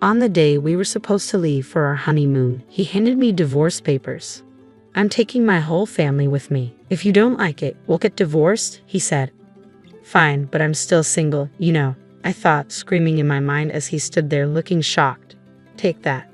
On the day we were supposed to leave for our honeymoon, he handed me divorce papers. "I'm taking my whole family with me. If you don't like it, we'll get divorced," he said. "Fine, but I'm still single, you know," I thought, screaming in my mind as he stood there looking shocked. "Take that.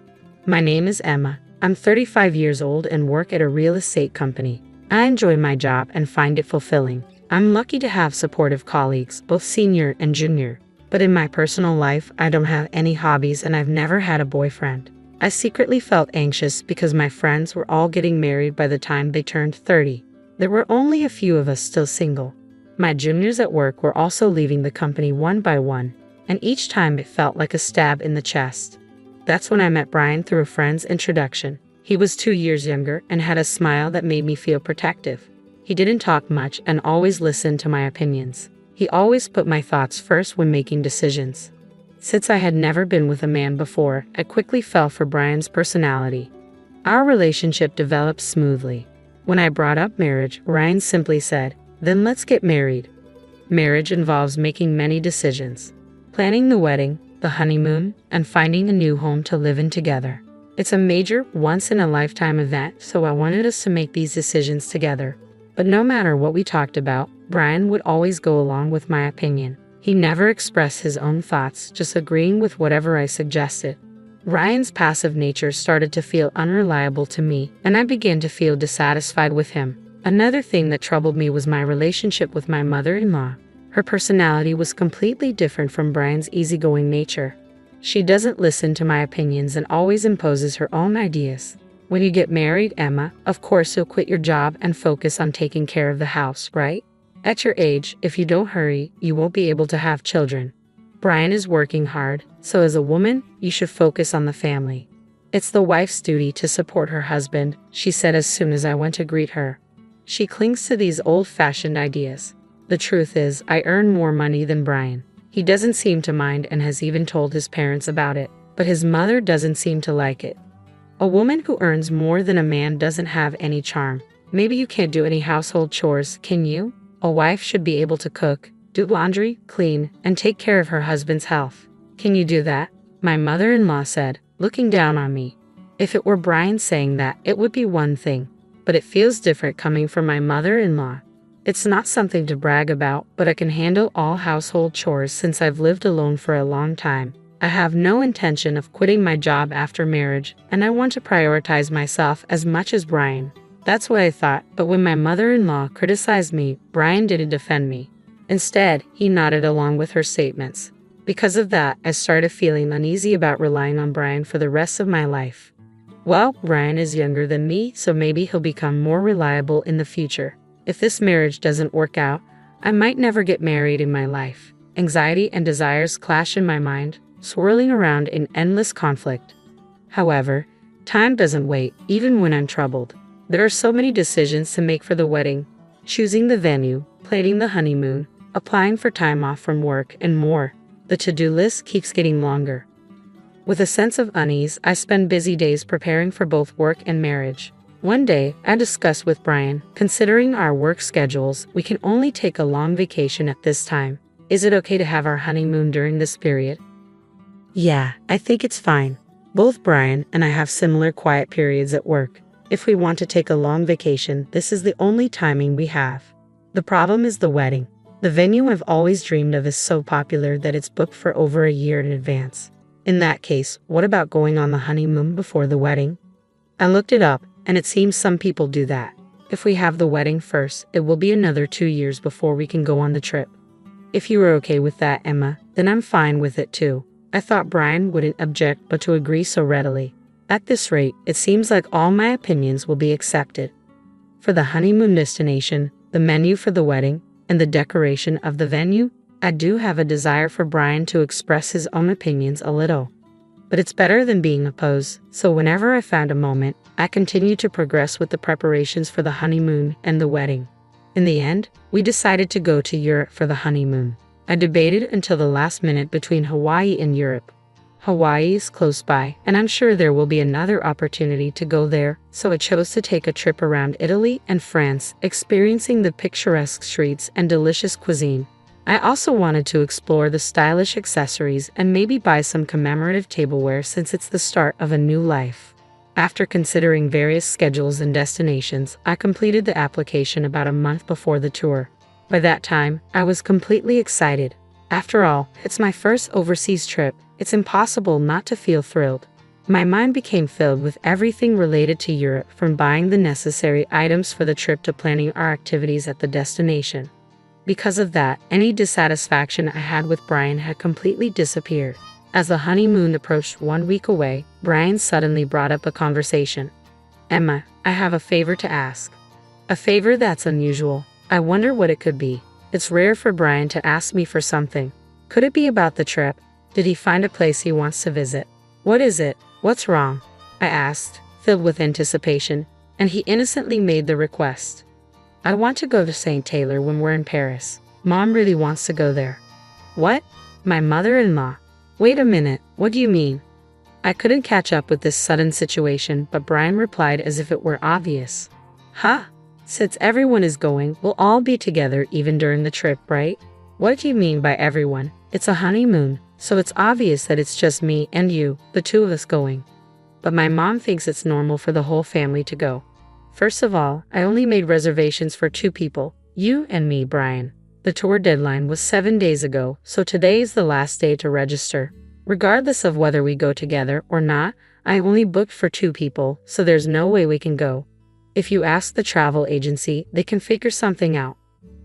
My name is Emma. I'm 35 years old and work at a real estate company. I enjoy my job and find it fulfilling. I'm lucky to have supportive colleagues, both senior and junior. But in my personal life, I don't have any hobbies and I've never had a boyfriend." I secretly felt anxious because my friends were all getting married by the time they turned 30. There were only a few of us still single. My juniors at work were also leaving the company one by one, and each time it felt like a stab in the chest. That's when I met Brian through a friend's introduction. He was 2 years younger and had a smile that made me feel protective. He didn't talk much and always listened to my opinions. He always put my thoughts first when making decisions. Since I had never been with a man before, I quickly fell for Brian's personality. Our relationship developed smoothly. When I brought up marriage, Ryan simply said, "Then let's get married." Marriage involves making many decisions. Planning the wedding, the honeymoon, and finding a new home to live in together. It's a major, once-in-a-lifetime event, so I wanted us to make these decisions together. But no matter what we talked about, Brian would always go along with my opinion. He never expressed his own thoughts, just agreeing with whatever I suggested. Ryan's passive nature started to feel unreliable to me, and I began to feel dissatisfied with him. Another thing that troubled me was my relationship with my mother-in-law. Her personality was completely different from Brian's easygoing nature. She doesn't listen to my opinions and always imposes her own ideas. When you get married, Emma, of course you'll quit your job and focus on taking care of the house, right? At your age, if you don't hurry, you won't be able to have children. Brian is working hard, so as a woman, you should focus on the family. It's the wife's duty to support her husband, she said as soon as I went to greet her. She clings to these old-fashioned ideas. The truth is, I earn more money than Brian. He doesn't seem to mind and has even told his parents about it, but his mother doesn't seem to like it. A woman who earns more than a man doesn't have any charm. Maybe you can't do any household chores, can you? A wife should be able to cook, do laundry, clean, and take care of her husband's health. Can you do that? My mother-in-law said, looking down on me. If it were Brian saying that, it would be one thing, but it feels different coming from my mother-in-law. It's not something to brag about, but I can handle all household chores since I've lived alone for a long time. I have no intention of quitting my job after marriage, and I want to prioritize myself as much as Brian. That's what I thought, but when my mother-in-law criticized me, Brian didn't defend me. Instead, he nodded along with her statements. Because of that, I started feeling uneasy about relying on Brian for the rest of my life. Well, Brian is younger than me, so maybe he'll become more reliable in the future. If this marriage doesn't work out, I might never get married in my life. Anxiety and desires clash in my mind, swirling around in endless conflict. However, time doesn't wait, even when I'm troubled. There are so many decisions to make for the wedding, choosing the venue, planning the honeymoon, applying for time off from work, and more. The to-do list keeps getting longer. With a sense of unease, I spend busy days preparing for both work and marriage. One day, I discussed with Brian, considering our work schedules, we can only take a long vacation at this time. Is it okay to have our honeymoon during this period? Yeah, I think it's fine. Both Brian and I have similar quiet periods at work. If we want to take a long vacation, this is the only timing we have. The problem is the wedding. The venue I've always dreamed of is so popular that it's booked for over a year in advance. In that case, what about going on the honeymoon before the wedding? I looked it up, and it seems some people do that. If we have the wedding first, it will be another 2 years before we can go on the trip. If you are okay with that, Emma, then I'm fine with it too. I thought Brian wouldn't object but to agree so readily. At this rate, it seems like all my opinions will be accepted. For the honeymoon destination, the menu for the wedding, and the decoration of the venue, I do have a desire for Brian to express his own opinions a little. But it's better than being opposed, so whenever I found a moment, I continued to progress with the preparations for the honeymoon and the wedding. In the end, we decided to go to Europe for the honeymoon. I debated until the last minute between Hawaii and Europe. Hawaii is close by, and I'm sure there will be another opportunity to go there, so I chose to take a trip around Italy and France, experiencing the picturesque streets and delicious cuisine. I also wanted to explore the stylish accessories and maybe buy some commemorative tableware since it's the start of a new life. After considering various schedules and destinations, I completed the application about a month before the tour. By that time, I was completely excited. After all, it's my first overseas trip. It's impossible not to feel thrilled. My mind became filled with everything related to Europe, from buying the necessary items for the trip to planning our activities at the destination. Because of that, any dissatisfaction I had with Brian had completely disappeared. As the honeymoon approached 1 week away, Brian suddenly brought up a conversation. "Emma, I have a favor to ask." A favor that's unusual. I wonder what it could be. It's rare for Brian to ask me for something. Could it be about the trip? Did he find a place he wants to visit? What is it? What's wrong? I asked, filled with anticipation, and he innocently made the request. "I want to go to St. Taylor when we're in Paris. Mom really wants to go there." "What? My mother-in-law? Wait a minute, what do you mean?" I couldn't catch up with this sudden situation, but Brian replied as if it were obvious. "Huh? Since everyone is going, we'll all be together even during the trip, right?" "What do you mean by everyone? It's a honeymoon, so it's obvious that it's just me and you, the two of us going." "But my mom thinks it's normal for the whole family to go." "First of all, I only made reservations for 2 people, you and me, Brian. The tour deadline was 7 days ago, so today is the last day to register. Regardless of whether we go together or not, I only booked for 2 people, so there's no way we can go. If you ask the travel agency, they can figure something out."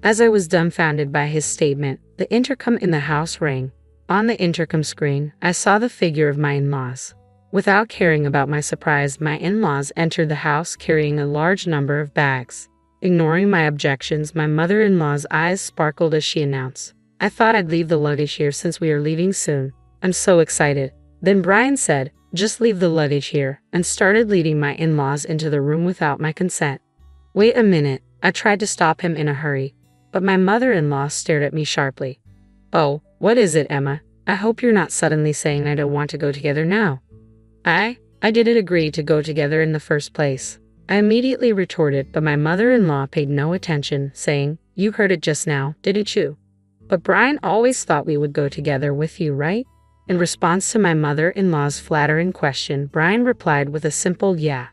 As I was dumbfounded by his statement, the intercom in the house rang. On the intercom screen, I saw the figure of my in-laws. Without caring about my surprise, my in-laws entered the house carrying a large number of bags. Ignoring my objections, my mother-in-law's eyes sparkled as she announced, "I thought I'd leave the luggage here since we are leaving soon. I'm so excited." Then Brian said, "Just leave the luggage here," and started leading my in-laws into the room without my consent. "Wait a minute," I tried to stop him in a hurry, but my mother-in-law stared at me sharply. "Oh, what is it, Emma? I hope you're not suddenly saying I don't want to go together now." I didn't agree to go together in the first place," I immediately retorted, but my mother-in-law paid no attention, saying, "You heard it just now, didn't you? But Brian always thought we would go together with you, right?" In response to my mother-in-law's flattering question, Brian replied with a simple yeah.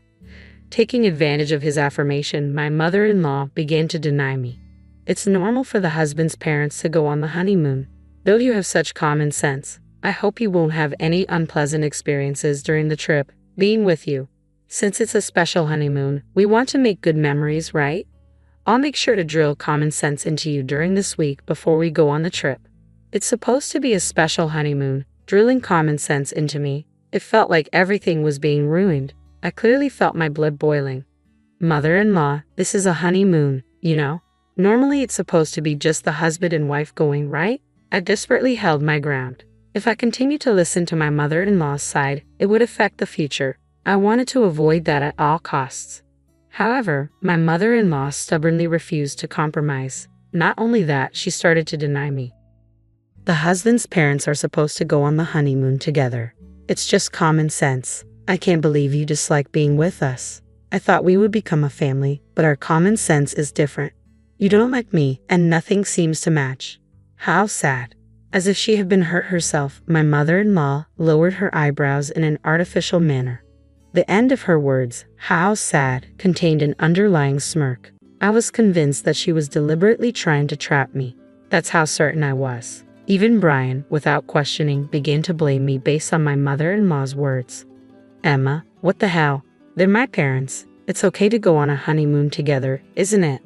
Taking advantage of his affirmation, my mother-in-law began to deny me. "It's normal for the husband's parents to go on the honeymoon. Though you have such common sense, I hope you won't have any unpleasant experiences during the trip, being with you. Since it's a special honeymoon, we want to make good memories, right? I'll make sure to drill common sense into you during this week before we go on the trip." It's supposed to be a special honeymoon. Drilling common sense into me, it felt like everything was being ruined. I clearly felt my blood boiling. "Mother-in-law, this is a honeymoon, you know? Normally it's supposed to be just the husband and wife going, right?" I desperately held my ground. If I continued to listen to my mother-in-law's side, it would affect the future. I wanted to avoid that at all costs. However, my mother-in-law stubbornly refused to compromise. Not only that, she started to deny me. "The husband's parents are supposed to go on the honeymoon together. It's just common sense. I can't believe you dislike being with us. I thought we would become a family, but our common sense is different. You don't like me, and nothing seems to match. How sad." As if she had been hurt herself, my mother-in-law lowered her eyebrows in an artificial manner. The end of her words, "how sad," contained an underlying smirk. I was convinced that she was deliberately trying to trap me. That's how certain I was. Even Brian, without questioning, began to blame me based on my mother-in-law's words. "Emma, what the hell? They're my parents. It's okay to go on a honeymoon together, isn't it?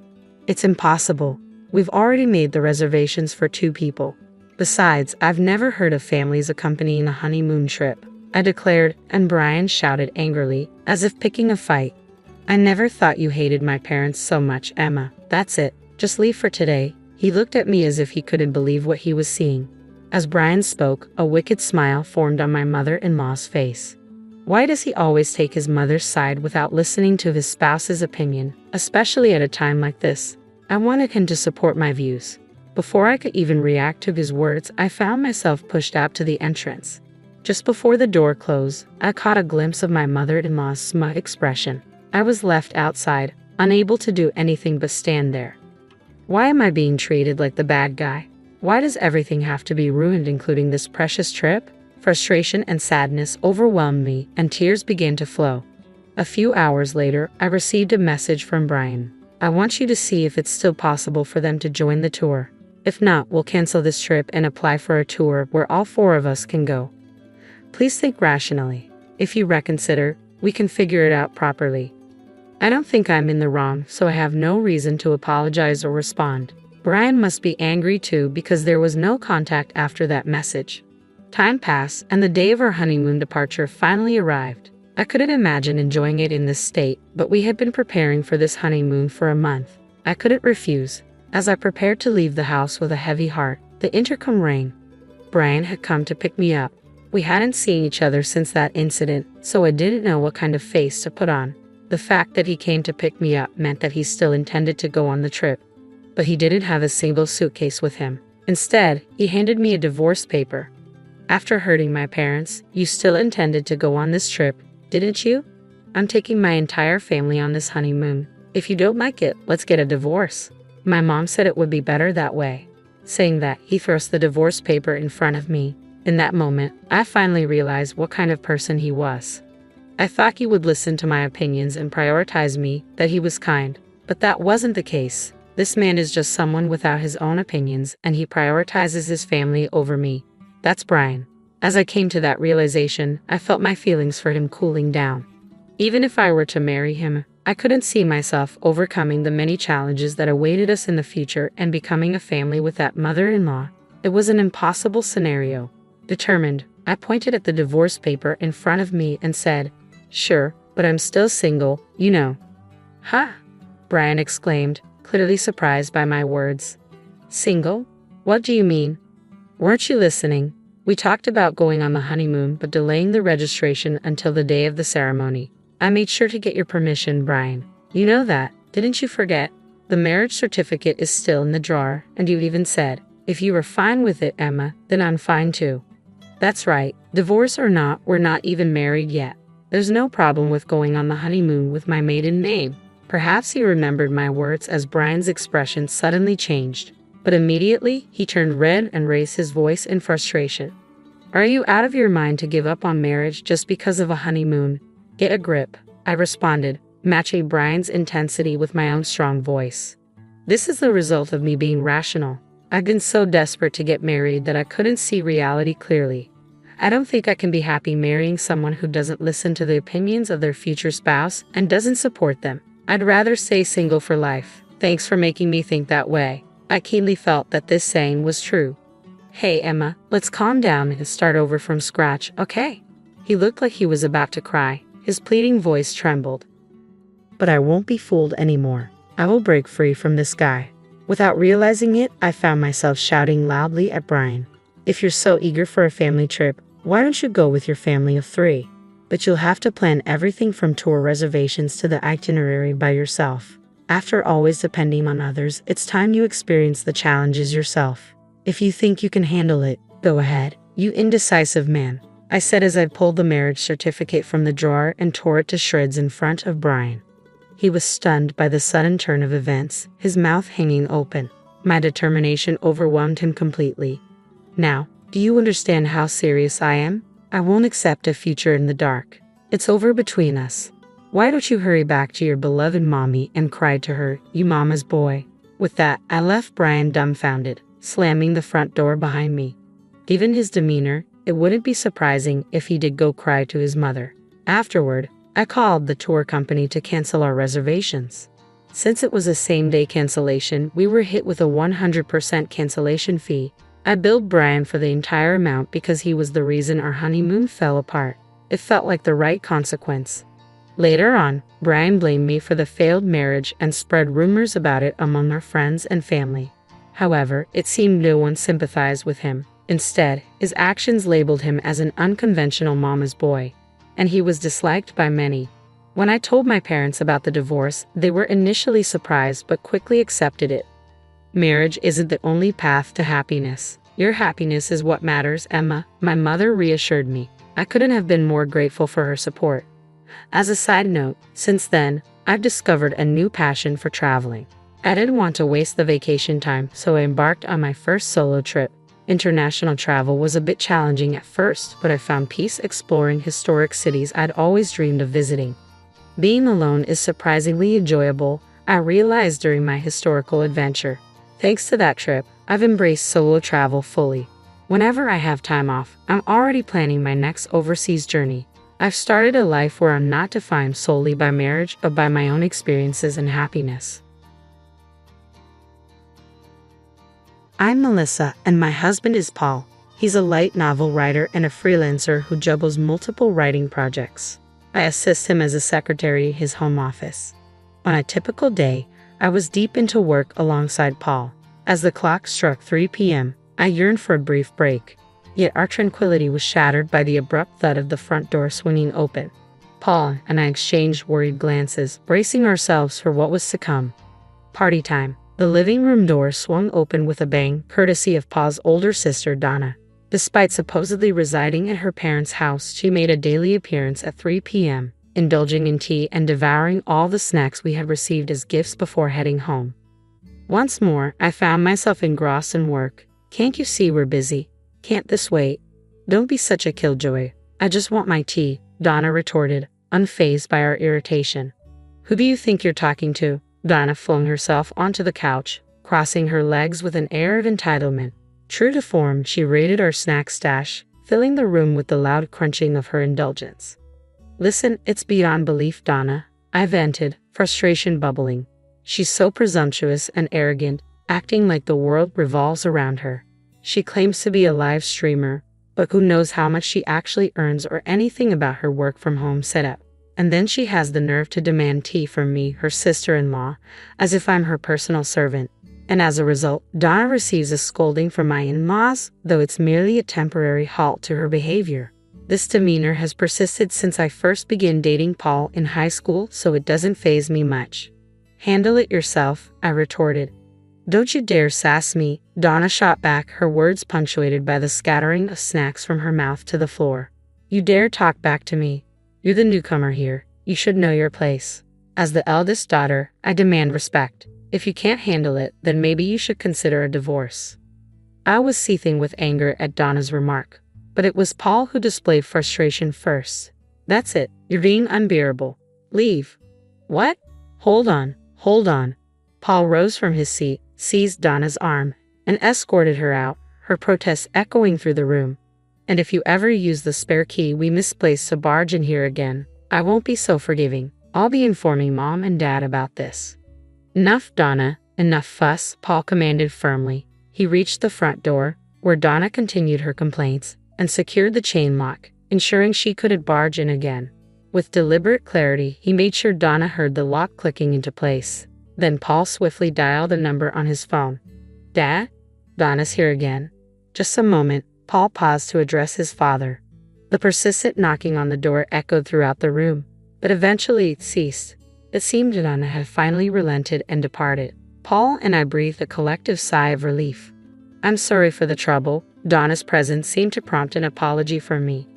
It's impossible. We've already made the reservations for 2 people. Besides, I've never heard of families accompanying a honeymoon trip," I declared, and Brian shouted angrily, as if picking a fight. "I never thought you hated my parents so much, Emma. That's it. Just leave for today." He looked at me as if he couldn't believe what he was seeing. As Brian spoke, a wicked smile formed on my mother-in-law's face. Why does he always take his mother's side without listening to his spouse's opinion, especially at a time like this? I wanted him to support my views. Before I could even react to his words, I found myself pushed out to the entrance. Just before the door closed, I caught a glimpse of my mother-in-law's smug expression. I was left outside, unable to do anything but stand there. Why am I being treated like the bad guy? Why does everything have to be ruined, including this precious trip? Frustration and sadness overwhelmed me, and tears began to flow. A few hours later, I received a message from Brian. I want you to see if it's still possible for them to join the tour. If not, we'll cancel this trip and apply for a tour where all 4 of us can go. Please think rationally. If you reconsider, we can figure it out properly. I don't think I'm in the wrong, so I have no reason to apologize or respond. Brian must be angry too, because there was no contact after that message. Time passed, and the day of our honeymoon departure finally arrived. I couldn't imagine enjoying it in this state, but we had been preparing for this honeymoon for a month. I couldn't refuse. As I prepared to leave the house with a heavy heart, the intercom rang. Brian had come to pick me up. We hadn't seen each other since that incident, so I didn't know what kind of face to put on. The fact that he came to pick me up meant that he still intended to go on the trip. But he didn't have a single suitcase with him. Instead, he handed me a divorce paper. After hurting my parents, you still intended to go on this trip, didn't you? I'm taking my entire family on this honeymoon. If you don't like it, let's get a divorce. My mom said it would be better that way. Saying that, he thrust the divorce paper in front of me. In that moment, I finally realized what kind of person he was. I thought he would listen to my opinions and prioritize me, that he was kind. But that wasn't the case. This man is just someone without his own opinions, and he prioritizes his family over me. That's Brian. As I came to that realization, I felt my feelings for him cooling down. Even if I were to marry him, I couldn't see myself overcoming the many challenges that awaited us in the future and becoming a family with that mother-in-law. It was an impossible scenario. Determined, I pointed at the divorce paper in front of me and said, "Sure, but I'm still single, you know." "Huh?" Brian exclaimed, clearly surprised by my words. "Single? What do you mean? Weren't you listening? We talked about going on the honeymoon but delaying the registration until the day of the ceremony. I made sure to get your permission, Brian. You know that, didn't you forget? The marriage certificate is still in the drawer, and you even said, if you were fine with it, Emma, then I'm fine too." "That's right. Divorce or not, we're not even married yet. There's no problem with going on the honeymoon with my maiden name." Perhaps he remembered my words as Brian's expression suddenly changed. But immediately, he turned red and raised his voice in frustration. "Are you out of your mind to give up on marriage just because of a honeymoon? Get a grip," I responded, matching Brian's intensity with my own strong voice. "This is the result of me being rational. I've been so desperate to get married that I couldn't see reality clearly. I don't think I can be happy marrying someone who doesn't listen to the opinions of their future spouse and doesn't support them. I'd rather stay single for life. Thanks for making me think that way." I keenly felt that this saying was true. "Hey, Emma, let's calm down and start over from scratch, okay?" He looked like he was about to cry. His pleading voice trembled. "But I won't be fooled anymore. I will break free from this guy." Without realizing it, I found myself shouting loudly at Brian. "If you're so eager for a family trip, why don't you go with your family of 3? But you'll have to plan everything from tour reservations to the itinerary by yourself. After always depending on others, it's time you experience the challenges yourself. If you think you can handle it, go ahead, you indecisive man," I said as I pulled the marriage certificate from the drawer and tore it to shreds in front of Brian. He was stunned by the sudden turn of events, his mouth hanging open. My determination overwhelmed him completely. "Now, do you understand how serious I am? I won't accept a future in the dark. It's over between us. Why don't you hurry back to your beloved mommy and cry to her, you mama's boy." With that, I left Brian dumbfounded, slamming the front door behind me. Given his demeanor, it wouldn't be surprising if he did go cry to his mother. Afterward, I called the tour company to cancel our reservations. Since it was a same-day cancellation, we were hit with a 100% cancellation fee. I billed Brian for the entire amount because he was the reason our honeymoon fell apart. It felt like the right consequence. Later on, Brian blamed me for the failed marriage and spread rumors about it among our friends and family. However, it seemed no one sympathized with him. Instead, his actions labeled him as an unconventional mama's boy, and he was disliked by many. When I told my parents about the divorce, they were initially surprised but quickly accepted it. "Marriage isn't the only path to happiness. Your happiness is what matters, Emma," my mother reassured me. I couldn't have been more grateful for her support. As a side note, since then, I've discovered a new passion for traveling. I didn't want to waste the vacation time, so I embarked on my first solo trip. International travel was a bit challenging at first, but I found peace exploring historic cities I'd always dreamed of visiting. Being alone is surprisingly enjoyable, I realized during my historical adventure. Thanks to that trip, I've embraced solo travel fully. Whenever I have time off, I'm already planning my next overseas journey. I've started a life where I'm not defined solely by marriage, but by my own experiences and happiness. I'm Melissa, and my husband is Paul. He's a light novel writer and a freelancer who juggles multiple writing projects. I assist him as a secretary in his home office. On a typical day, I was deep into work alongside Paul. As the clock struck 3 p.m., I yearned for a brief break. Yet our tranquility was shattered by the abrupt thud of the front door swinging open. Paul and I exchanged worried glances, bracing ourselves for what was to come. Party time. The living room door swung open with a bang, courtesy of Paul's older sister, Donna. Despite supposedly residing at her parents' house, she made a daily appearance at 3 p.m., indulging in tea and devouring all the snacks we had received as gifts before heading home. Once more, I found myself engrossed in work. Can't you see we're busy? Can't this wait? Don't be such a killjoy. I just want my tea, Donna retorted, unfazed by our irritation. Who do you think you're talking to? Donna flung herself onto the couch, crossing her legs with an air of entitlement. True to form, she raided our snack stash, filling the room with the loud crunching of her indulgence. Listen, it's beyond belief, Donna, I vented, frustration bubbling. She's so presumptuous and arrogant, acting like the world revolves around her. She claims to be a live streamer, but who knows how much she actually earns or anything about her work-from-home setup. And then she has the nerve to demand tea from me, her sister-in-law, as if I'm her personal servant. And as a result, Donna receives a scolding from my in-laws, though it's merely a temporary halt to her behavior. This demeanor has persisted since I first began dating Paul in high school, so it doesn't faze me much. Handle it yourself, I retorted. Don't you dare sass me, Donna shot back, her words punctuated by the scattering of snacks from her mouth to the floor. You dare talk back to me? You're the newcomer here. You should know your place. As the eldest daughter, I demand respect. If you can't handle it, then maybe you should consider a divorce. I was seething with anger at Donna's remark, but it was Paul who displayed frustration first. That's it. You're being unbearable. Leave. What? Hold on. Paul rose from his seat, seized Donna's arm, and escorted her out, her protests echoing through the room. And if you ever use the spare key we misplaced to barge in here again, I won't be so forgiving. I'll be informing Mom and Dad about this. Enough, Donna. Enough fuss, Paul commanded firmly. He reached the front door, where Donna continued her complaints, and secured the chain lock, ensuring she couldn't barge in again. With deliberate clarity, he made sure Donna heard the lock clicking into place. Then Paul swiftly dialed a number on his phone. Dad? Donna's here again. Just a moment. Paul paused to address his father. The persistent knocking on the door echoed throughout the room, but eventually it ceased. It seemed Donna had finally relented and departed. Paul and I breathed a collective sigh of relief. I'm sorry for the trouble. Donna's presence seemed to prompt an apology from me.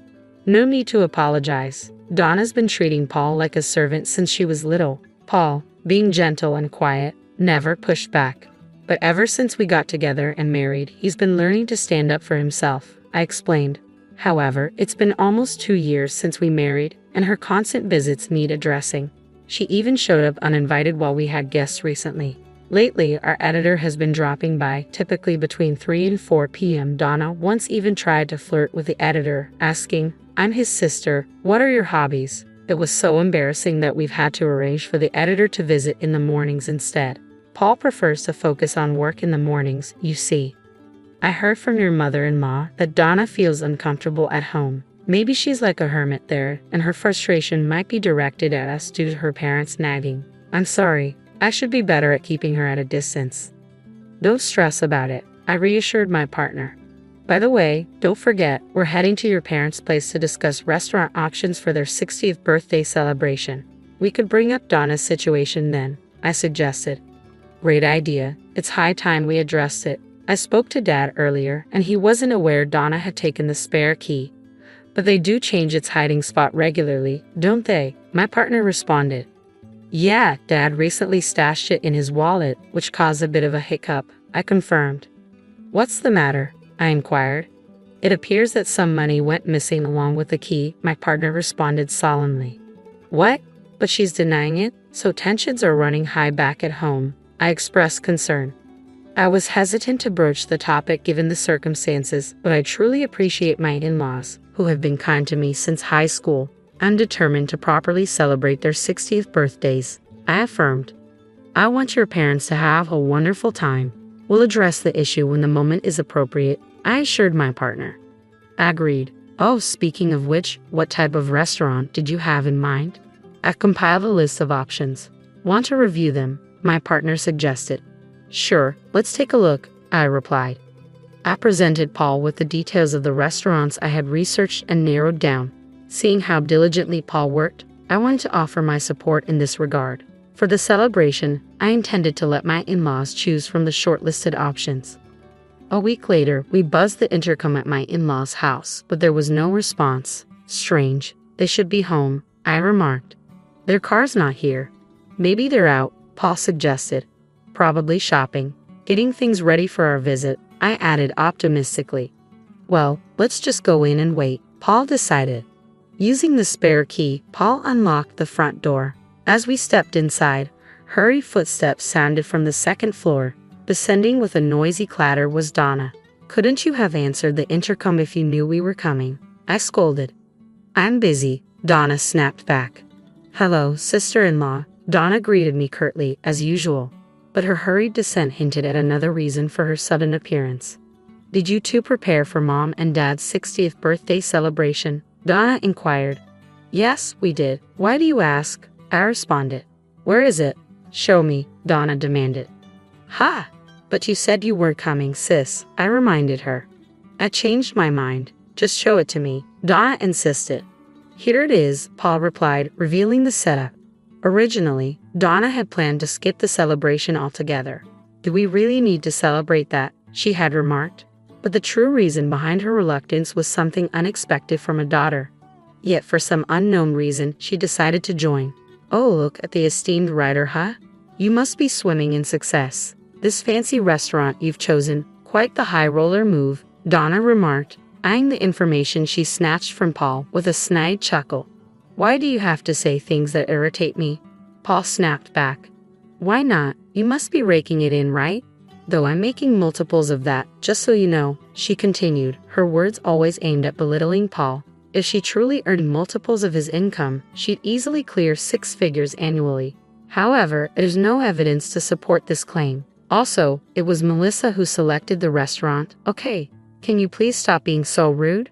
No need to apologize. Donna's been treating Paul like a servant since she was little. Paul, being gentle and quiet, never pushed back. But ever since we got together and married, he's been learning to stand up for himself, I explained. However, it's been almost 2 years since we married, and her constant visits need addressing. She even showed up uninvited while we had guests recently. Lately, our editor has been dropping by, typically between 3 and 4 p.m. Donna once even tried to flirt with the editor, asking, I'm his sister, what are your hobbies? It was so embarrassing that we've had to arrange for the editor to visit in the mornings instead. Paul prefers to focus on work in the mornings, you see. I heard from your mother-in-law that Donna feels uncomfortable at home. Maybe she's like a hermit there, and her frustration might be directed at us due to her parents nagging. I'm sorry. I should be better at keeping her at a distance. Don't stress about it, I reassured my partner. By the way, don't forget, we're heading to your parents' place to discuss restaurant options for their 60th birthday celebration. We could bring up Donna's situation then, I suggested. Great idea. It's high time we addressed it. I spoke to Dad earlier, and he wasn't aware Donna had taken the spare key. But they do change its hiding spot regularly, don't they? My partner responded. Yeah, Dad recently stashed it in his wallet, which caused a bit of a hiccup, I confirmed. What's the matter? I inquired. It appears that some money went missing along with the key, my partner responded solemnly. What? But she's denying it, so tensions are running high back at home, I expressed concern. I was hesitant to broach the topic given the circumstances, but I truly appreciate my in-laws, who have been kind to me since high school. I'm determined to properly celebrate their 60th birthdays, I affirmed. I want your parents to have a wonderful time. We'll address the issue when the moment is appropriate, I assured my partner. Agreed. Oh, speaking of which, what type of restaurant did you have in mind? I've compiled a list of options. Want to review them? My partner suggested. Sure, let's take a look, I replied. I presented Paul with the details of the restaurants I had researched and narrowed down. Seeing how diligently Paul worked, I wanted to offer my support in this regard. For the celebration, I intended to let my in-laws choose from the shortlisted options. A week later, we buzzed the intercom at my in-laws' house, but there was no response. Strange, they should be home, I remarked. Their car's not here. Maybe they're out, Paul suggested. Probably shopping, getting things ready for our visit, I added optimistically. Well, let's just go in and wait, Paul decided. Using the spare key, Paul unlocked the front door. As we stepped inside, hurried footsteps sounded from the second floor. Descending with a noisy clatter was Donna. Couldn't you have answered the intercom if you knew we were coming? I scolded. I'm busy, Donna snapped back. Hello, sister-in-law, Donna greeted me curtly, as usual. But her hurried descent hinted at another reason for her sudden appearance. Did you two prepare for Mom and Dad's 60th birthday celebration? Donna inquired. Yes, we did. Why do you ask? I responded. Where is it? Show me, Donna demanded. Ha! But you said you were coming, sis, I reminded her. I changed my mind. Just show it to me, Donna insisted. Here it is, Paul replied, revealing the setup. Originally, Donna had planned to skip the celebration altogether. Do we really need to celebrate that? She had remarked. But the true reason behind her reluctance was something unexpected from a daughter. Yet for some unknown reason, she decided to join. Oh, look at the esteemed writer, huh? You must be swimming in success. This fancy restaurant you've chosen, quite the high roller move, Donna remarked, eyeing the information she snatched from Paul with a snide chuckle. Why do you have to say things that irritate me? Paul snapped back. Why not? You must be raking it in, right? Though I'm making multiples of that, just so you know, she continued, her words always aimed at belittling Paul. If she truly earned multiples of his income, she'd easily clear 6 figures annually. However, there's no evidence to support this claim. Also, it was Melissa who selected the restaurant. Okay, can you please stop being so rude?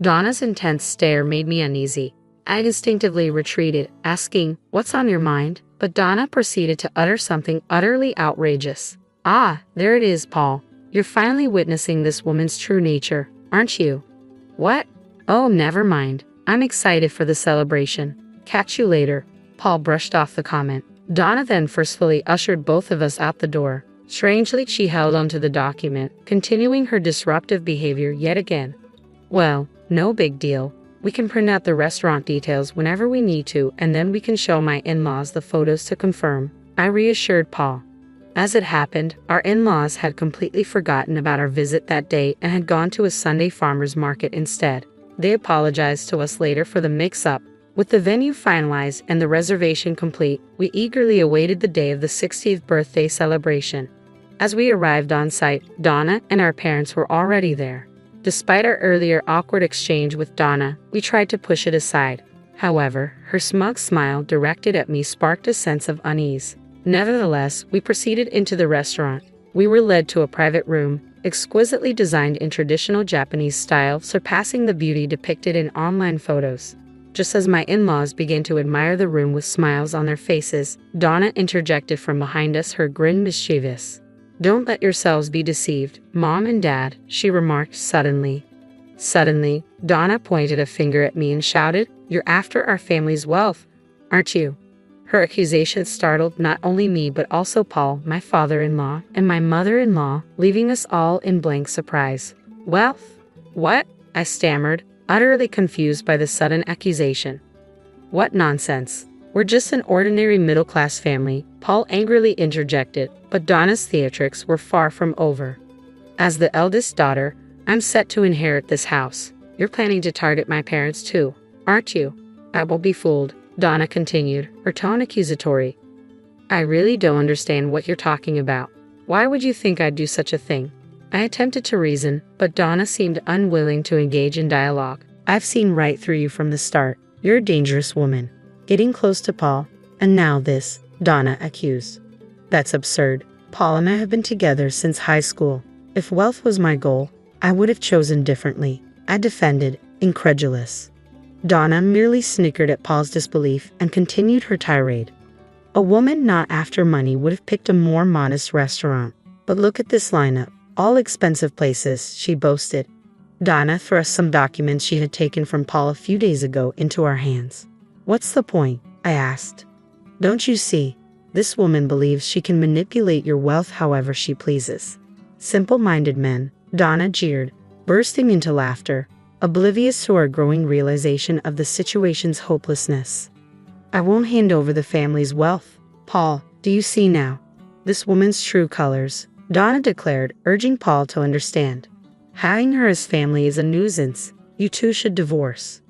Donna's intense stare made me uneasy. I instinctively retreated, asking, what's on your mind? But Donna proceeded to utter something utterly outrageous. Ah, there it is, Paul. You're finally witnessing this woman's true nature, aren't you? What? Oh, never mind. I'm excited for the celebration. Catch you later. Paul brushed off the comment. Donna then forcefully ushered both of us out the door. Strangely, she held onto the document, continuing her disruptive behavior yet again. Well, no big deal. We can print out the restaurant details whenever we need to, and then we can show my in-laws the photos to confirm, I reassured Paul. As it happened, our in-laws had completely forgotten about our visit that day and had gone to a Sunday farmers market instead. They apologized to us later for the mix-up. With the venue finalized and the reservation complete, we eagerly awaited the day of the 60th birthday celebration. As we arrived on site, Donna and our parents were already there. Despite our earlier awkward exchange with Donna, we tried to push it aside. However, her smug smile directed at me sparked a sense of unease. Nevertheless, we proceeded into the restaurant. We were led to a private room, exquisitely designed in traditional Japanese style, surpassing the beauty depicted in online photos. Just as my in-laws began to admire the room with smiles on their faces, Donna interjected from behind us, her grin mischievous. Don't let yourselves be deceived, Mom and Dad, she remarked suddenly. Suddenly, Donna pointed a finger at me and shouted, You're after our family's wealth, aren't you? Her accusation startled not only me but also Paul, my father-in-law, and my mother-in-law, leaving us all in blank surprise. Wealth? What? I stammered, utterly confused by the sudden accusation. What nonsense. We're just an ordinary middle-class family, Paul angrily interjected, but Donna's theatrics were far from over. As the eldest daughter, I'm set to inherit this house. You're planning to target my parents too, aren't you? I won't be fooled, Donna continued, her tone accusatory. I really don't understand what you're talking about. Why would you think I'd do such a thing? I attempted to reason, but Donna seemed unwilling to engage in dialogue. I've seen right through you from the start. You're a dangerous woman. Getting close to Paul, and now this, Donna accused. That's absurd. Paul and I have been together since high school. If wealth was my goal, I would have chosen differently, I defended, incredulous. Donna merely snickered at Paul's disbelief and continued her tirade. A woman not after money would have picked a more modest restaurant. But look at this lineup. All expensive places, she boasted. Donna thrust some documents she had taken from Paul a few days ago into our hands. What's the point? I asked. Don't you see? This woman believes she can manipulate your wealth however she pleases. Simple-minded men, Donna jeered, bursting into laughter, oblivious to our growing realization of the situation's hopelessness. I won't hand over the family's wealth. Paul, do you see now? This woman's true colors, Donna declared, urging Paul to understand. Having her as family is a nuisance. You two should divorce.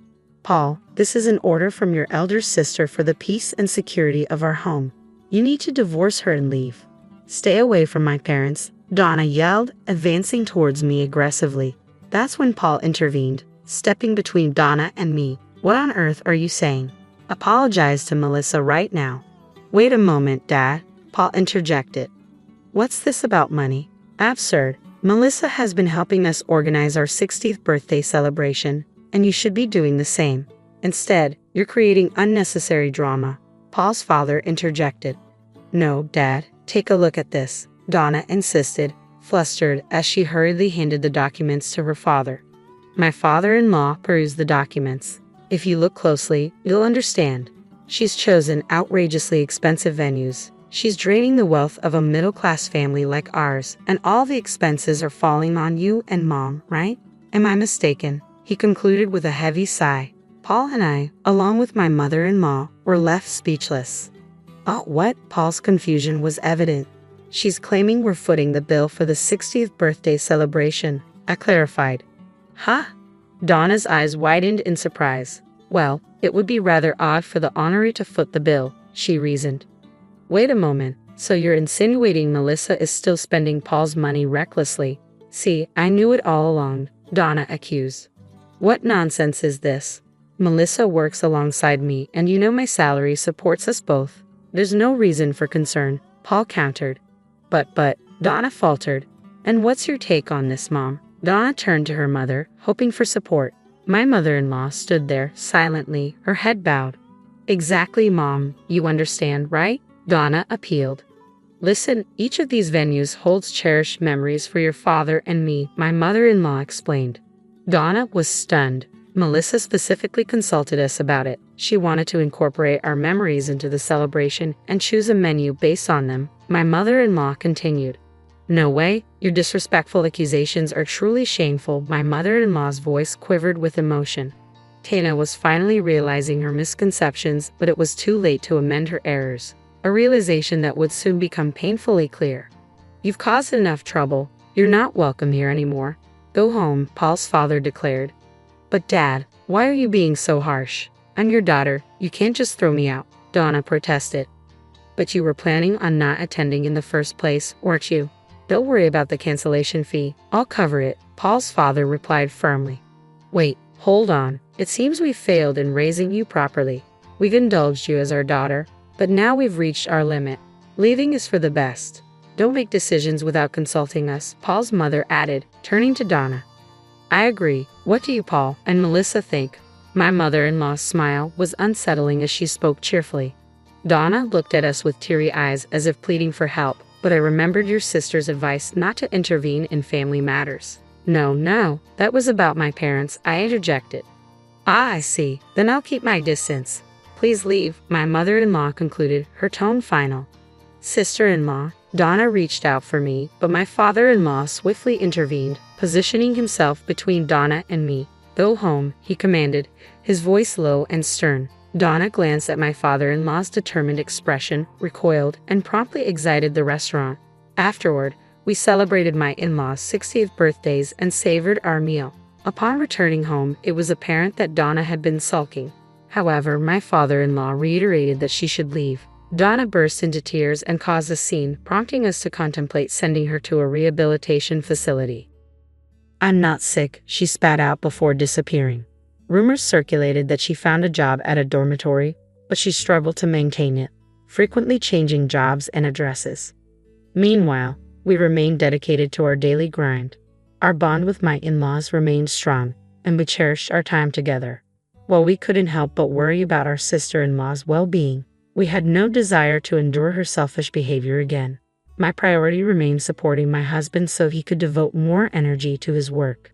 Paul, this is an order from your elder sister for the peace and security of our home. You need to divorce her and leave. Stay away from my parents, Donna yelled, advancing towards me aggressively. That's when Paul intervened, stepping between Donna and me. What on earth are you saying? Apologize to Melissa right now. Wait a moment, Dad, Paul interjected. What's this about money? Absurd. Melissa has been helping us organize our 60th birthday celebration, and you should be doing the same. Instead, you're creating unnecessary drama, Paul's father interjected. No, Dad, take a look at this, Donna insisted, flustered as she hurriedly handed the documents to her father. My father-in-law perused the documents. If you look closely, you'll understand. She's chosen outrageously expensive venues. She's draining the wealth of a middle-class family like ours, and all the expenses are falling on you and Mom, right? Am I mistaken? He concluded with a heavy sigh. Paul and I, along with my mother-in-law, were left speechless. Oh, what? Paul's confusion was evident. She's claiming we're footing the bill for the 60th birthday celebration, I clarified. Huh? Donna's eyes widened in surprise. Well, it would be rather odd for the honoree to foot the bill, she reasoned. Wait a moment, so you're insinuating Melissa is still spending Paul's money recklessly? See, I knew it all along, Donna accused. What nonsense is this? Melissa works alongside me and you know my salary supports us both. There's no reason for concern, Paul countered. But, Donna faltered. And what's your take on this, Mom? Donna turned to her mother, hoping for support. My mother-in-law stood there, silently, her head bowed. Exactly, Mom, you understand, right? Donna appealed. Listen, each of these venues holds cherished memories for your father and me, my mother-in-law explained. Donna was stunned. Melissa specifically consulted us about it. She wanted to incorporate our memories into the celebration and choose a menu based on them, my mother-in-law continued. No way, your disrespectful accusations are truly shameful. My mother-in-law's voice quivered with emotion. Tana was finally realizing her misconceptions, but it was too late to amend her errors, a realization that would soon become painfully clear. You've caused enough trouble. You're not welcome here anymore. Go home, Paul's father declared. But Dad, why are you being so harsh? I'm your daughter. You can't just throw me out, Donna protested. But you were planning on not attending in the first place, weren't you? Don't worry about the cancellation fee. I'll cover it, Paul's father replied firmly. Wait, hold on. It seems we failed in raising you properly. We've indulged you as our daughter, but now we've reached our limit. Leaving is for the best. Don't make decisions without consulting us, Paul's mother added, turning to Donna. I agree. What do you, Paul, and Melissa think? My mother-in-law's smile was unsettling as she spoke cheerfully. Donna looked at us with teary eyes as if pleading for help, but I remembered your sister's advice not to intervene in family matters. No, that was about my parents, I interjected. Ah, I see. Then I'll keep my distance. Please leave, my mother-in-law concluded, her tone final. Sister-in-law, Donna reached out for me, but my father-in-law swiftly intervened, positioning himself between Donna and me. Go home, he commanded, his voice low and stern. Donna glanced at my father-in-law's determined expression, recoiled, and promptly exited the restaurant. Afterward, we celebrated my in-laws' 60th birthdays and savored our meal. Upon returning home, it was apparent that Donna had been sulking. However, my father-in-law reiterated that she should leave. Donna burst into tears and caused a scene, prompting us to contemplate sending her to a rehabilitation facility. "I'm not sick," she spat out before disappearing. Rumors circulated that she found a job at a dormitory, but she struggled to maintain it, frequently changing jobs and addresses. Meanwhile, we remained dedicated to our daily grind. Our bond with my in-laws remained strong, and we cherished our time together. While we couldn't help but worry about our sister-in-law's well-being, we had no desire to endure her selfish behavior again. My priority remained supporting my husband so he could devote more energy to his work.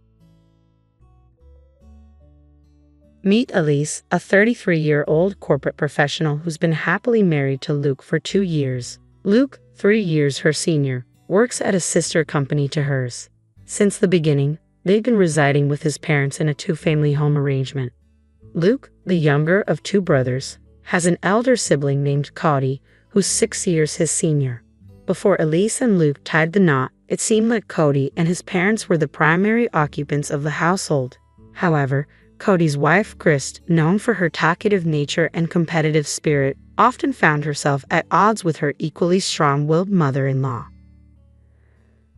Meet Elise, a 33-year-old corporate professional who's been happily married to Luke for 2 years. Luke, 3 years her senior, works at a sister company to hers. Since the beginning, they've been residing with his parents in a 2-family home arrangement. Luke, the younger of 2 brothers, has an elder sibling named Cody, who's 6 years his senior. Before Elise and Luke tied the knot, it seemed like Cody and his parents were the primary occupants of the household. However, Cody's wife, Krist, known for her talkative nature and competitive spirit, often found herself at odds with her equally strong-willed mother-in-law.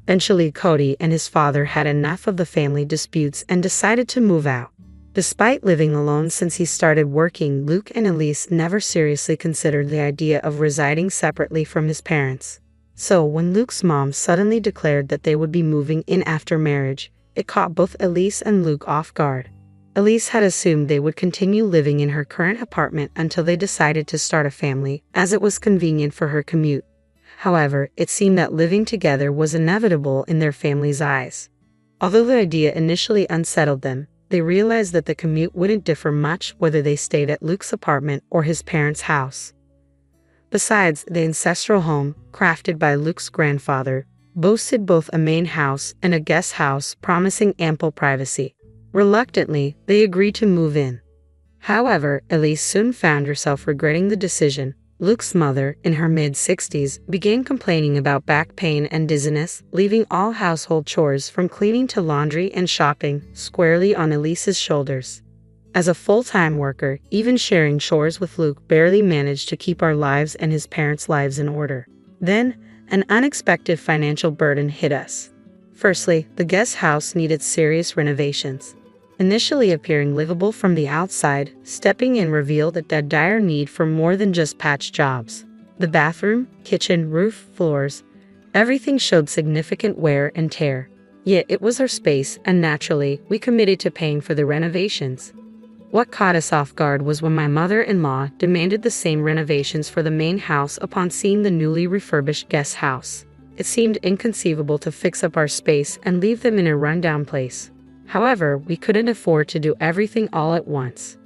Eventually, Cody and his father had enough of the family disputes and decided to move out. Despite living alone since he started working, Luke and Elise never seriously considered the idea of residing separately from his parents. So, when Luke's mom suddenly declared that they would be moving in after marriage, it caught both Elise and Luke off guard. Elise had assumed they would continue living in her current apartment until they decided to start a family, as it was convenient for her commute. However, it seemed that living together was inevitable in their family's eyes. Although the idea initially unsettled them, they realized that the commute wouldn't differ much whether they stayed at Luke's apartment or his parents' house. Besides, the ancestral home, crafted by Luke's grandfather, boasted both a main house and a guest house, promising ample privacy. Reluctantly, they agreed to move in. However, Elise soon found herself regretting the decision. Luke's mother, in her mid-60s, began complaining about back pain and dizziness, leaving all household chores from cleaning to laundry and shopping squarely on Elise's shoulders. As a full-time worker, even sharing chores with Luke barely managed to keep our lives and his parents' lives in order. Then, an unexpected financial burden hit us. Firstly, the guest house needed serious renovations. Initially appearing livable from the outside, stepping in revealed a dire need for more than just patch jobs. The bathroom, kitchen, roof, floors, everything showed significant wear and tear. Yet it was our space, and naturally, we committed to paying for the renovations. What caught us off guard was when my mother-in-law demanded the same renovations for the main house upon seeing the newly refurbished guest house. It seemed inconceivable to fix up our space and leave them in a rundown place. However, we couldn't afford to do everything all at once.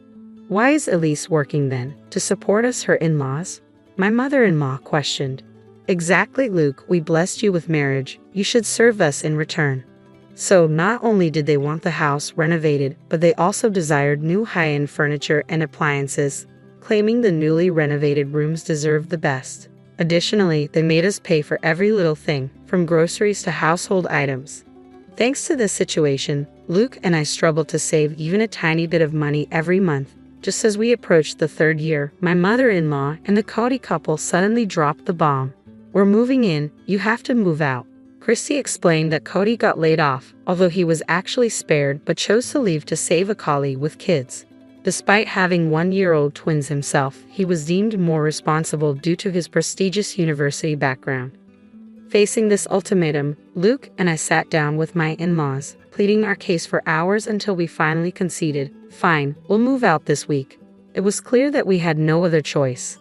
"Why is Elise working then? To support us, her in-laws?" my mother-in-law questioned. "Exactly, Luke, we blessed you with marriage. You should serve us in return." So not only did they want the house renovated, but they also desired new high-end furniture and appliances, claiming the newly renovated rooms deserved the best. Additionally, they made us pay for every little thing, from groceries to household items. Thanks to this situation, Luke and I struggled to save even a tiny bit of money every month. Just as we approached the 3rd year, my mother-in-law and the Cody couple suddenly dropped the bomb. "We're moving in, you have to move out." Christy explained that Cody got laid off, although he was actually spared but chose to leave to save a collie with kids. Despite having 1-year-old twins himself, he was deemed more responsible due to his prestigious university background. Facing this ultimatum, Luke and I sat down with my in-laws, pleading our case for hours until we finally conceded, "Fine, we'll move out this week." It was clear that we had no other choice.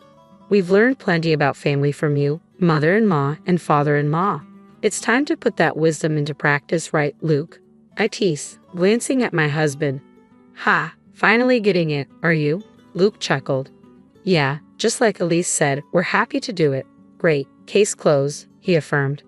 "We've learned plenty about family from you, mother-in-law and father-in-law. It's time to put that wisdom into practice, right, Luke?" I teased, glancing at my husband. "Ha, finally getting it, are you?" Luke chuckled. "Yeah, just like Elise said, we're happy to do it." "Great, case closed," he affirmed.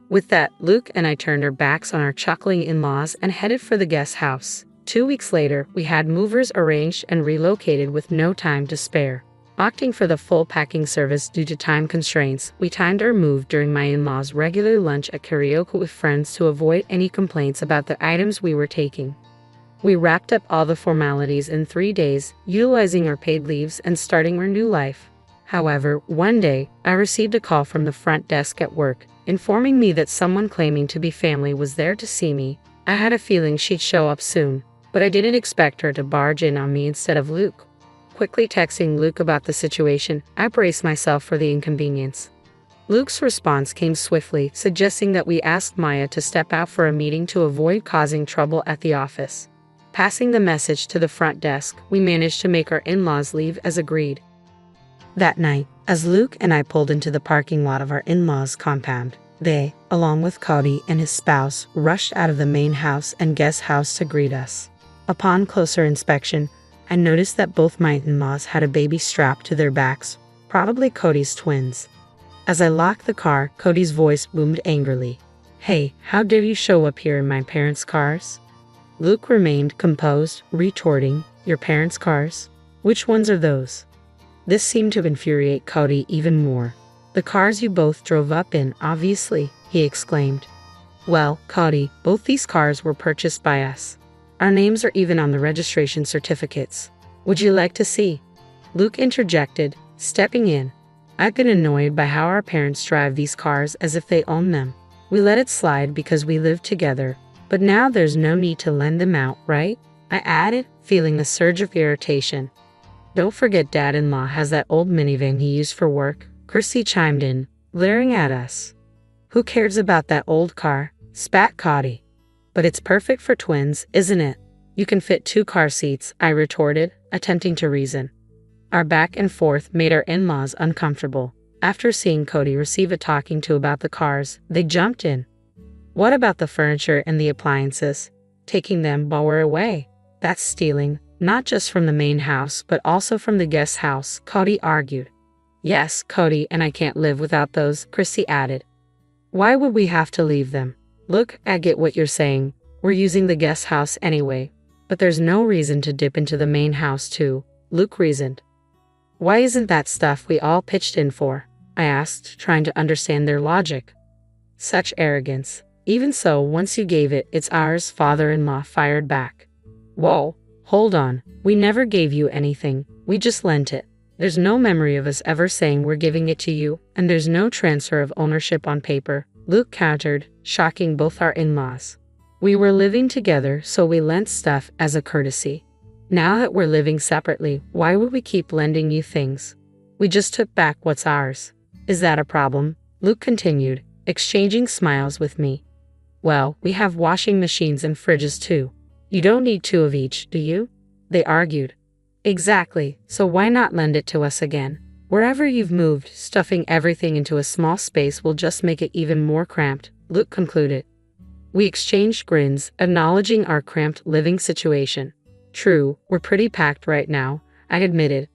With that, Luke and I turned our backs on our chuckling in-laws and headed for the guest house. 2 weeks later, we had movers arranged and relocated with no time to spare. Opting for the full packing service due to time constraints, we timed our move during my in-laws' regular lunch at karaoke with friends to avoid any complaints about the items we were taking. We wrapped up all the formalities in 3 days, utilizing our paid leaves and starting our new life. However, one day, I received a call from the front desk at work, informing me that someone claiming to be family was there to see me. I had a feeling she'd show up soon, but I didn't expect her to barge in on me instead of Luke. Quickly texting Luke about the situation, I braced myself for the inconvenience. Luke's response came swiftly, suggesting that we ask Maya to step out for a meeting to avoid causing trouble at the office. Passing the message to the front desk, we managed to make our in-laws leave as agreed. That night, as Luke and I pulled into the parking lot of our in-laws' compound, they, along with Cody and his spouse, rushed out of the main house and guest house to greet us. Upon closer inspection, I noticed that both my in-laws had a baby strapped to their backs, probably Cody's twins. As I locked the car, Cody's voice boomed angrily. "Hey, how dare you show up here in my parents' cars?" Luke remained composed, retorting, "Your parents' cars? Which ones are those?" This seemed to infuriate Cody even more. "The cars you both drove up in, obviously," he exclaimed. "Well, Cody, both these cars were purchased by us. Our names are even on the registration certificates. Would you like to see?" Luke interjected, stepping in. "I've been annoyed by how our parents drive these cars as if they own them. We let it slide because we live together, but now there's no need to lend them out, right?" I added, feeling a surge of irritation. "Don't forget Dad-in-law has that old minivan he used for work," Chrissy chimed in, glaring at us. "Who cares about that old car?" spat Cody. "But it's perfect for twins, isn't it? You can fit 2 car seats," I retorted, attempting to reason. Our back and forth made our in-laws uncomfortable. After seeing Cody receive a talking to about the cars, they jumped in. "What about the furniture and the appliances? Taking them while we're away? That's stealing, not just from the main house, but also from the guest house," Cody argued. "Yes, Cody and I can't live without those," Chrissy added. "Why would we have to leave them? Look, I get what you're saying. We're using the guest house anyway. But there's no reason to dip into the main house too," Luke reasoned. "Why isn't that stuff we all pitched in for?" I asked, trying to understand their logic. "Such arrogance. Even so, once you gave it, it's ours," father-in-law fired back. "Whoa, hold on. We never gave you anything. We just lent it. There's no memory of us ever saying we're giving it to you, and there's no transfer of ownership on paper," Luke countered, shocking both our in-laws. "We were living together, so we lent stuff as a courtesy. Now that we're living separately, why would we keep lending you things? We just took back what's ours. Is that a problem?" Luke continued, exchanging smiles with me. "Well, we have washing machines and fridges too. You don't need 2 of each, do you?" they argued. "Exactly, so why not lend it to us again? Wherever you've moved, stuffing everything into a small space will just make it even more cramped," Luke concluded. We exchanged grins, acknowledging our cramped living situation. "True, we're pretty packed right now," I admitted.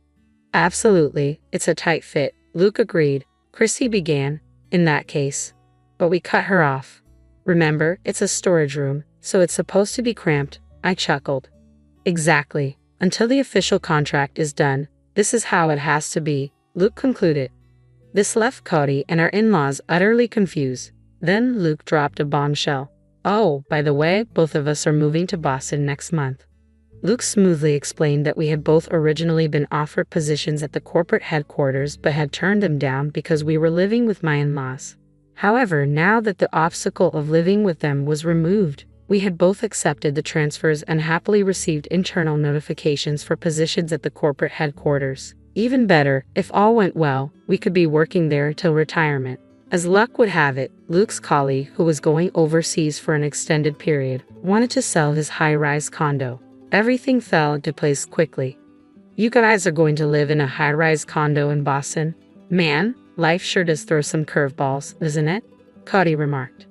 "Absolutely, it's a tight fit," Luke agreed. Chrissy began, "In that case." But we cut her off. "Remember, it's a storage room, so it's supposed to be cramped," I chuckled. "Exactly. Until the official contract is done, this is how it has to be," Luke concluded. This left Cody and our in-laws utterly confused. Then Luke dropped a bombshell. "Oh, by the way, both of us are moving to Boston next month." Luke smoothly explained that we had both originally been offered positions at the corporate headquarters but had turned them down because we were living with my in-laws. However, now that the obstacle of living with them was removed, we had both accepted the transfers and happily received internal notifications for positions at the corporate headquarters. Even better, if all went well, we could be working there till retirement. As luck would have it, Luke's colleague, who was going overseas for an extended period, wanted to sell his high-rise condo. Everything fell into place quickly. "You guys are going to live in a high-rise condo in Boston? Man, life sure does throw some curveballs, doesn't it?" Cody remarked.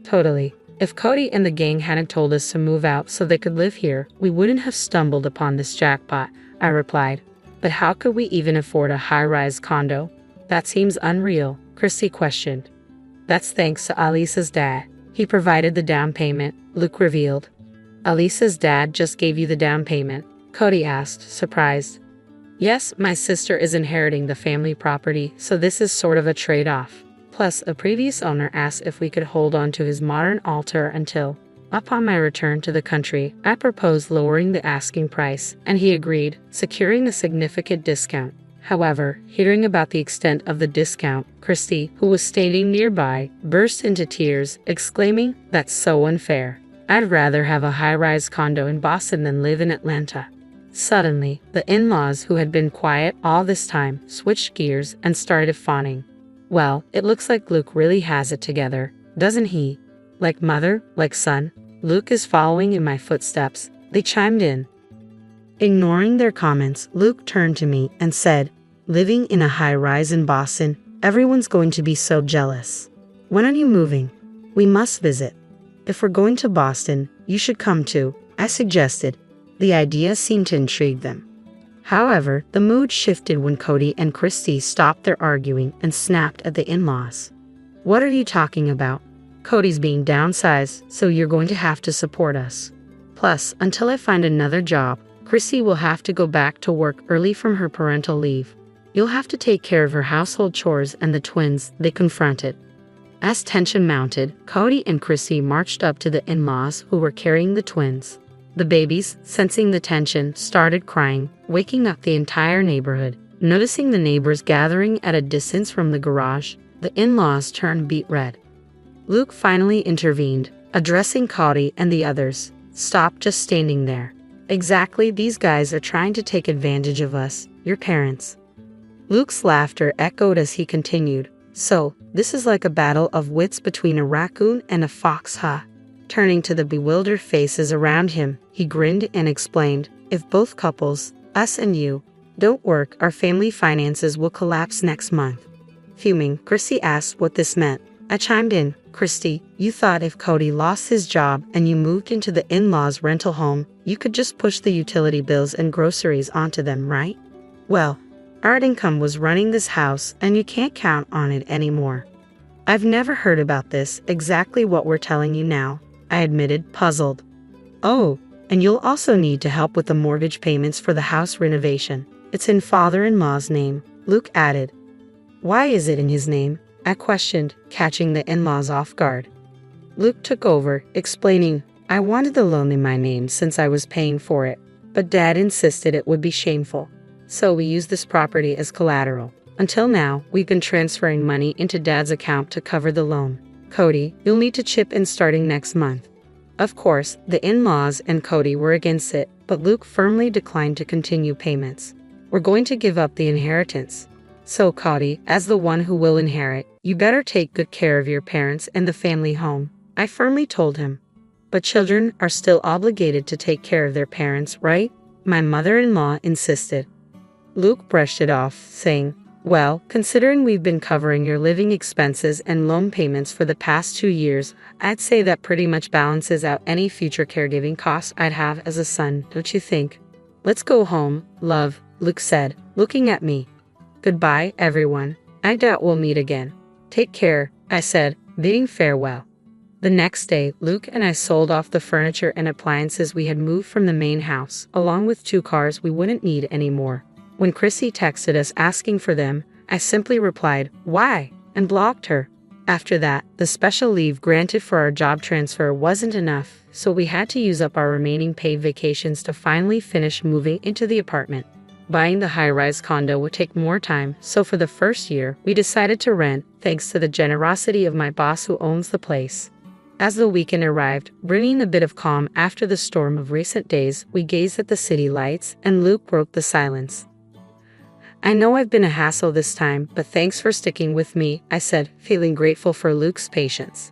"Totally. If Cody and the gang hadn't told us to move out so they could live here, we wouldn't have stumbled upon this jackpot," I replied. "But how could we even afford a high-rise condo? That seems unreal," Chrissy questioned. "That's thanks to Alisa's dad. He provided the down payment," Luke revealed. Elisa's dad just gave you the down payment? Cody asked, surprised. Yes, my sister is inheriting the family property, so this is sort of a trade-off. Plus, a previous owner asked if we could hold on to his modern altar until, upon my return to the country, I proposed lowering the asking price, and he agreed, securing a significant discount. However, hearing about the extent of the discount, Christy, who was standing nearby, burst into tears, exclaiming, "That's so unfair. I'd rather have a high-rise condo in Boston than live in Atlanta." Suddenly, the in-laws, who had been quiet all this time, switched gears and started fawning. "Well, it looks like Luke really has it together, doesn't he? Like mother, like son. Luke is following in my footsteps," they chimed in. Ignoring their comments, Luke turned to me and said, "Living in a high-rise in Boston, everyone's going to be so jealous. When are you moving? We must visit. If we're going to Boston, you should come too," I suggested. The idea seemed to intrigue them. However, the mood shifted when Cody and Christy stopped their arguing and snapped at the in-laws. "What are you talking about? Cody's being downsized, so you're going to have to support us. Plus, until I find another job, Christy will have to go back to work early from her parental leave. You'll have to take care of her household chores and the twins," they confronted. As tension mounted, Cody and Christy marched up to the in-laws who were carrying the twins. The babies, sensing the tension, started crying, waking up the entire neighborhood. Noticing the neighbors gathering at a distance from the garage, the in-laws turned beet red. Luke finally intervened, addressing Cody and the others. "Stop just standing there. Exactly, these guys are trying to take advantage of us, your parents." Luke's laughter echoed as he continued, "So, this is like a battle of wits between a raccoon and a fox, huh?" Turning to the bewildered faces around him, he grinned and explained, "If both couples, us and you, don't work, our family finances will collapse next month." Fuming, Christy asked what this meant. I chimed in, "Christy, you thought if Cody lost his job and you moved into the in-laws' rental home, you could just push the utility bills and groceries onto them, right? Well, our income was running this house and you can't count on it anymore." "I've never heard about this, exactly what we're telling you now," I admitted, puzzled. "Oh, and you'll also need to help with the mortgage payments for the house renovation. It's in father-in-law's name," Luke added. "Why is it in his name?" I questioned, catching the in-laws off guard. Luke took over, explaining, "I wanted the loan in my name since I was paying for it, but Dad insisted it would be shameful. So we used this property as collateral. Until now, we've been transferring money into Dad's account to cover the loan. Cody, you'll need to chip in starting next month." Of course, the in-laws and Cody were against it, but Luke firmly declined to continue payments. "We're going to give up the inheritance. So Cody, as the one who will inherit, you better take good care of your parents and the family home," I firmly told him. "But children are still obligated to take care of their parents, right?" my mother-in-law insisted. Luke brushed it off, saying, "Well, considering we've been covering your living expenses and loan payments for the past 2 years, I'd say that pretty much balances out any future caregiving costs I'd have as a son, don't you think? Let's go home, love," Luke said, looking at me. "Goodbye, everyone. I doubt we'll meet again." "Take care," I said, bidding farewell. The next day, Luke and I sold off the furniture and appliances we had moved from the main house, along with 2 cars we wouldn't need anymore. When Chrissy texted us asking for them, I simply replied, "Why?" and blocked her. After that, the special leave granted for our job transfer wasn't enough, so we had to use up our remaining paid vacations to finally finish moving into the apartment. Buying the high-rise condo would take more time, so for the first year, we decided to rent, thanks to the generosity of my boss who owns the place. As the weekend arrived, bringing a bit of calm after the storm of recent days, we gazed at the city lights, and Luke broke the silence. "I know I've been a hassle this time, but thanks for sticking with me," I said, feeling grateful for Luke's patience.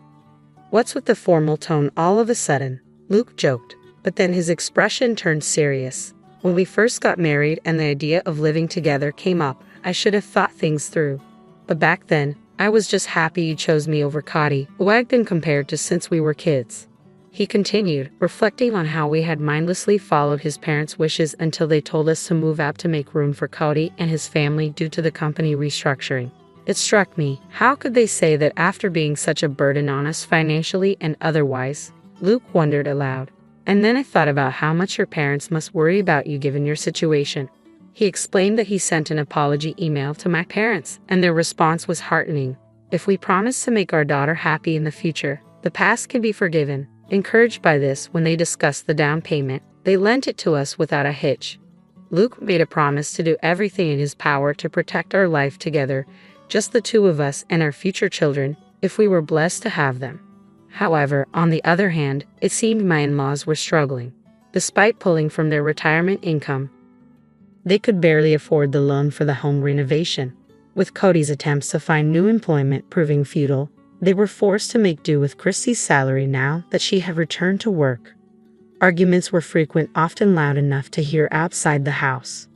"What's with the formal tone all of a sudden?" Luke joked, but then his expression turned serious. "When we first got married and the idea of living together came up, I should have thought things through. But back then, I was just happy you chose me over Cody, who I'd been compared to since we were kids." He continued, reflecting on how we had mindlessly followed his parents' wishes until they told us to move out to make room for Cody and his family due to the company restructuring. It struck me, how could they say that after being such a burden on us financially and otherwise? Luke wondered aloud. And then I thought about how much your parents must worry about you given your situation. He explained that he sent an apology email to my parents, and their response was heartening. If we promise to make our daughter happy in the future, the past can be forgiven. Encouraged by this, when they discussed the down payment, they lent it to us without a hitch. Luke made a promise to do everything in his power to protect our life together, just the two of us and our future children, if we were blessed to have them. However, on the other hand, it seemed my in-laws were struggling. Despite pulling from their retirement income, they could barely afford the loan for the home renovation. With Cody's attempts to find new employment proving futile, they were forced to make do with Christy's salary now that she had returned to work. Arguments were frequent, often loud enough to hear outside the house.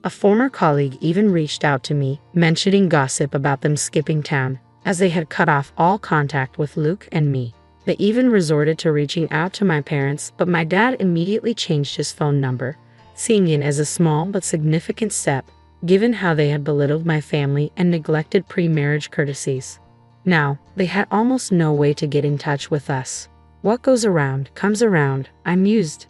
A former colleague even reached out to me, mentioning gossip about them skipping town, as they had cut off all contact with Luke and me. They even resorted to reaching out to my parents, but my dad immediately changed his phone number, seeing it as a small but significant step, given how they had belittled my family and neglected pre-marriage courtesies. Now, they had almost no way to get in touch with us. What goes around comes around, I mused.